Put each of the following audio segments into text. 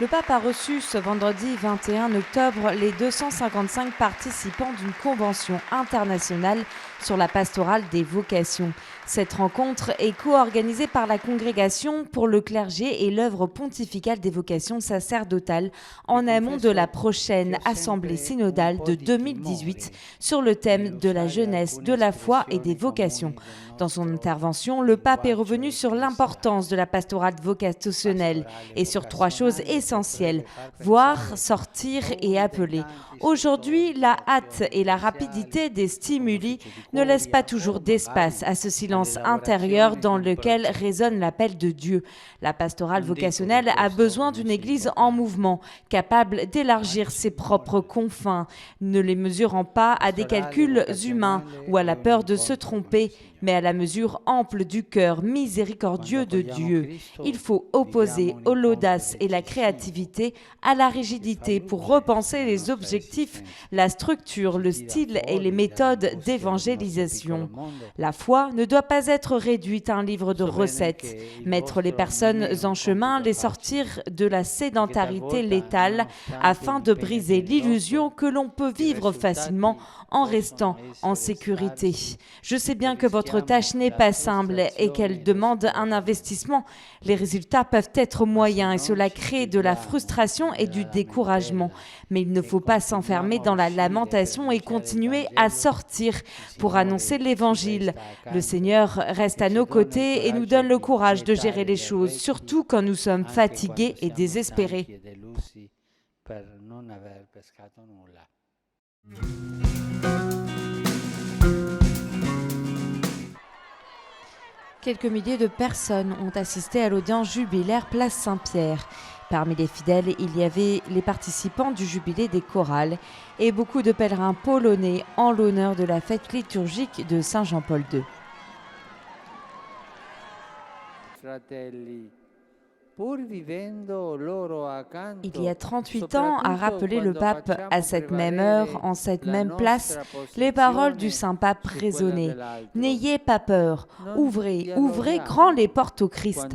Le pape a reçu ce vendredi 21 octobre les 255 participants d'une convention internationale sur la pastorale des vocations. Cette rencontre est co-organisée par la Congrégation pour le clergé et l'œuvre pontificale des vocations sacerdotales en amont de la prochaine Assemblée synodale de 2018 sur le thème de la jeunesse, de la foi et des vocations. Dans son intervention, le pape est revenu sur l'importance de la pastorale vocationnelle et sur trois choses essentielles: voir, sortir et appeler. Aujourd'hui, la hâte et la rapidité des stimuli ne laissent pas toujours d'espace à ce silence intérieur dans lequel résonne l'appel de Dieu. La pastorale vocationnelle a besoin d'une église en mouvement, capable d'élargir ses propres confins, ne les mesurant pas à des calculs humains ou à la peur de se tromper, mais à la mesure ample du cœur miséricordieux de Dieu. Il faut opposer l'audace et la créativité à la rigidité pour repenser les objectifs, la structure, le style et les méthodes d'évangélisation. La foi ne doit pas être réduite à un livre de recettes. Mettre les personnes en chemin, les sortir de la sédentarité létale afin de briser l'illusion que l'on peut vivre facilement en restant en sécurité. Je sais bien que votre tâche n'est pas simple et qu'elle demande un investissement. Les résultats peuvent être moyens et cela crée de la frustration et du découragement. Mais il ne faut pas s'enfermer dans la lamentation et continuer à sortir pour annoncer l'Évangile. Le Seigneur reste à nos côtés et nous donne le courage de gérer les choses, surtout quand nous sommes fatigués et désespérés. Quelques milliers de personnes ont assisté à l'audience jubilaire Place Saint-Pierre. Parmi les fidèles, il y avait les participants du jubilé des chorales et beaucoup de pèlerins polonais en l'honneur de la fête liturgique de Saint Jean-Paul II. Il y a 38 ans, a rappelé le pape à cette même heure, en cette même place, les paroles du Saint-Pape résonnaient. « N'ayez pas peur, ouvrez, ouvrez grand les portes au Christ ».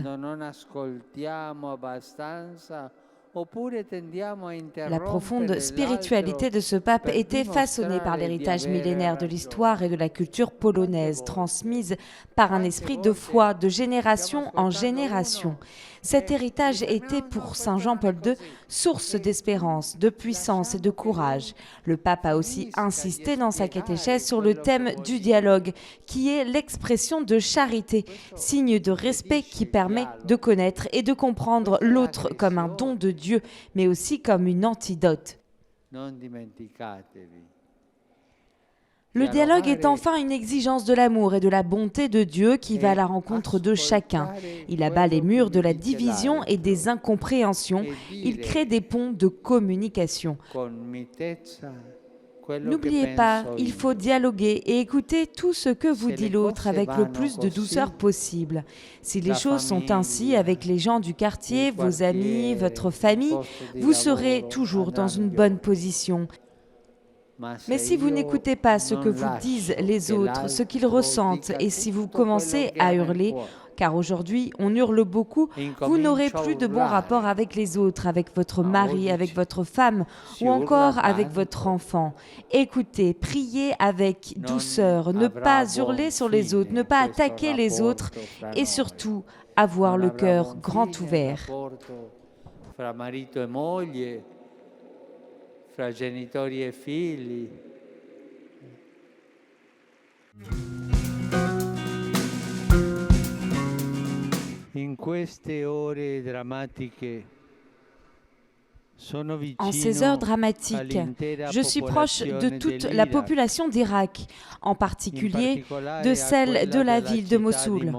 La profonde spiritualité de ce pape était façonnée par l'héritage millénaire de l'histoire et de la culture polonaise, transmise par un esprit de foi de génération en génération. Cet héritage était pour Saint Jean-Paul II source d'espérance, de puissance et de courage. Le pape a aussi insisté dans sa catéchèse sur le thème du dialogue, qui est l'expression de charité, signe de respect qui permet de connaître et de comprendre l'autre comme un don de Dieu, mais aussi comme une antidote. Le dialogue est enfin une exigence de l'amour et de la bonté de Dieu qui va à la rencontre de chacun. Il abat les murs de la division et des incompréhensions. Il crée des ponts de communication. N'oubliez pas, il faut dialoguer et écouter tout ce que vous dit l'autre avec le plus de douceur possible. Si les choses sont ainsi avec les gens du quartier, vos amis, votre famille, vous serez toujours dans une bonne position. Mais si vous n'écoutez pas ce que vous disent les autres, ce qu'ils ressentent, et si vous commencez à hurler, car aujourd'hui on hurle beaucoup, vous n'aurez plus de bons rapports avec les autres, avec votre mari, avec votre femme ou encore avec votre enfant. Écoutez, priez avec douceur, ne pas hurler sur les autres, ne pas attaquer les autres et surtout avoir le cœur grand ouvert. Fra genitori e figli. En ces heures dramatiques, je suis proche de toute la population d'Irak, en particulier de celle de la ville de Mossoul.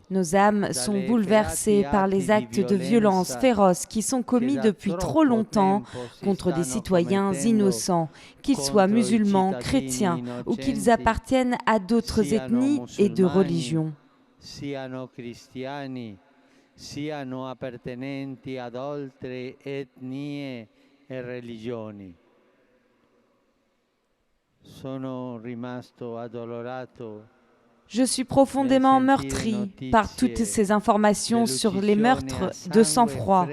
Nos âmes sont bouleversées par les actes de violence féroces qui sont commis depuis trop longtemps contre des citoyens innocents, qu'ils soient musulmans, chrétiens ou qu'ils appartiennent à d'autres ethnies et de religions. Siano cristiani, siano appartenenti ad altre etnie e religioni. Sono rimasto addolorato Je suis profondément meurtri par toutes ces informations sur les meurtres de sang-froid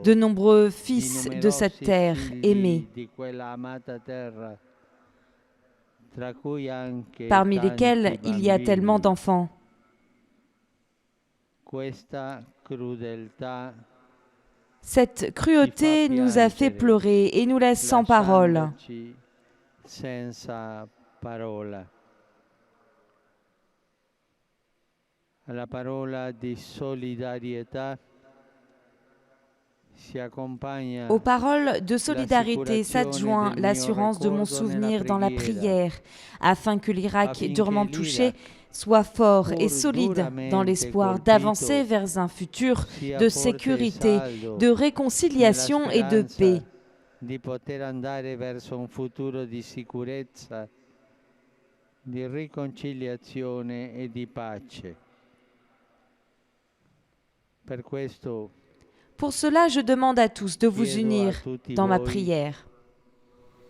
de nombreux fils de cette terre aimée, parmi lesquels il y a tellement d'enfants. Cette cruauté nous a fait pleurer et nous laisse sans parole. Alla parola di solidarietà si accompagna Aux paroles de solidarité s'adjoint l'assurance de mon souvenir dans la prière, afin que l'Irak durement touché soit fort et solide dans l'espoir d'avancer vers un futur de sécurité, de réconciliation et de paix. Di poter andare verso un futuro di sicurezza, di riconciliazione e di pace. Per questo Pour cela, je demande à tous de vous unir dans ma prière.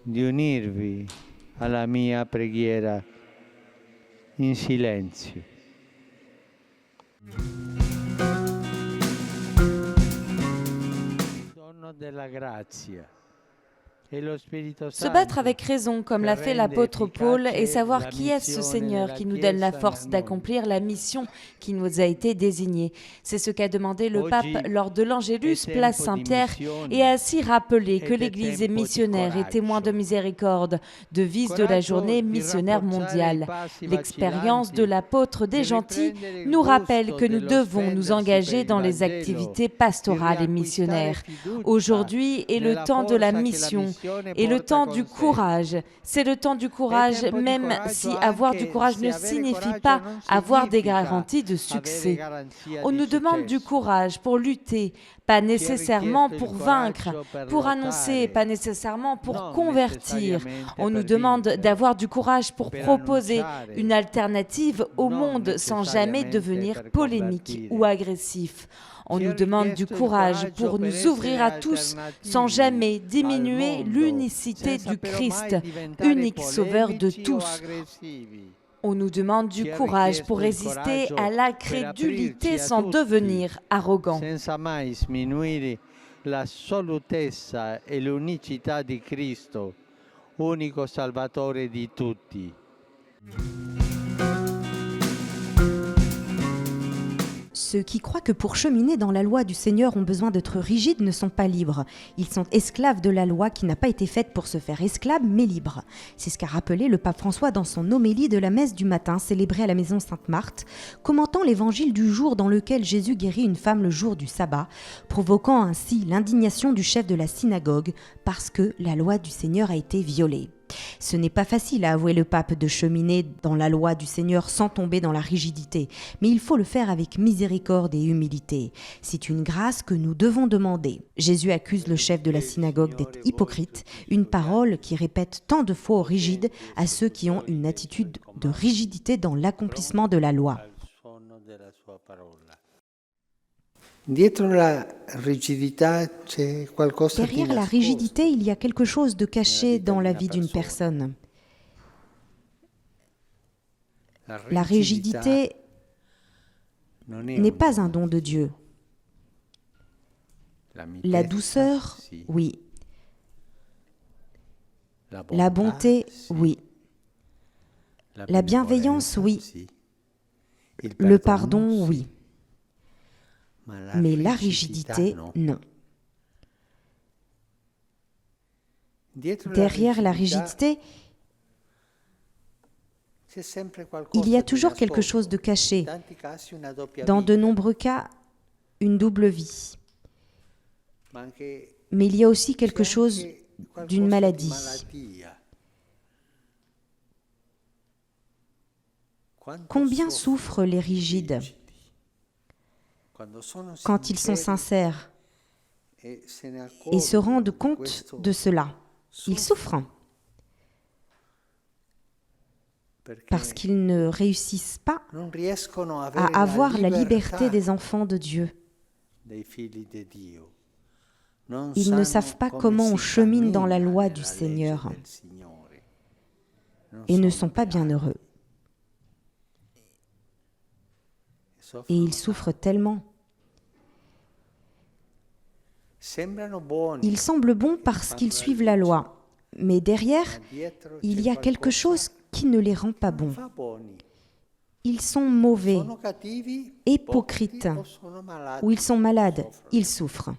di unirvi alla mia preghiera in silenzio. Dono della grazia. Se battre avec raison, comme l'a fait l'apôtre Paul, et savoir qui est ce Seigneur qui nous donne la force d'accomplir la mission qui nous a été désignée. C'est ce qu'a demandé le pape lors de l'Angélus, place Saint-Pierre, et a ainsi rappelé que l'Église est missionnaire et témoin de miséricorde, devise de la journée missionnaire mondiale. L'expérience de l'apôtre des gentils nous rappelle que nous devons nous engager dans les activités pastorales et missionnaires. Aujourd'hui est le temps de la mission. Et le temps du courage, c'est le temps du courage, même si avoir du courage ne signifie pas avoir des garanties de succès. On nous demande du courage pour lutter, pas nécessairement pour vaincre, pour annoncer, pas nécessairement pour convertir. On nous demande d'avoir du courage pour proposer une alternative au monde sans jamais devenir polémique ou agressif. On nous demande du courage pour nous ouvrir à tous sans jamais diminuer l'unicité du Christ, unique sauveur de tous. On nous demande du courage pour résister à l'incrédulité sans devenir arrogant. Senza mai sminuire l'assolutezza e l'unicità di Cristo, unico Salvatore di tutti. Ceux qui croient que pour cheminer dans la loi du Seigneur ont besoin d'être rigides ne sont pas libres. Ils sont esclaves de la loi qui n'a pas été faite pour se faire esclave, mais libre. C'est ce qu'a rappelé le pape François dans son homélie de la messe du matin célébrée à la maison Sainte-Marthe, commentant l'évangile du jour dans lequel Jésus guérit une femme le jour du sabbat, provoquant ainsi l'indignation du chef de la synagogue parce que la loi du Seigneur a été violée. Ce n'est pas facile, a avoué le pape, de cheminer dans la loi du Seigneur sans tomber dans la rigidité, mais il faut le faire avec miséricorde et humilité. C'est une grâce que nous devons demander. Jésus accuse le chef de la synagogue d'être hypocrite, une parole qui répète tant de fois aux rigides à ceux qui ont une attitude de rigidité dans l'accomplissement de la loi. Derrière la rigidité, il y a quelque chose de caché dans la vie d'une personne. La rigidité n'est pas un don de Dieu. La douceur, oui. La bonté, oui. La bienveillance, oui. Le pardon, oui. Mais la rigidité, non. Derrière la rigidité, il y a toujours quelque chose de caché. Dans de nombreux cas, une double vie. Mais il y a aussi quelque chose d'une maladie. Combien souffrent les rigides quand ils sont sincères et se rendent compte de cela? Ils souffrent parce qu'ils ne réussissent pas à avoir la liberté des enfants de Dieu. Ils ne savent pas comment on chemine dans la loi du Seigneur et ne sont pas bien heureux. et ils souffrent tellement. Sembrano buoni, Ils semblent bons parce qu'ils suivent la loi, mais derrière, ma dietro il c'è y a quelque qualcosa chose qui ne les rend pas che bons. fa buoni. Ils sont mauvais, Sono cattivi, hypocrites, ipocriti o sono malati, ou ils sont malades, soffrono. ils souffrent.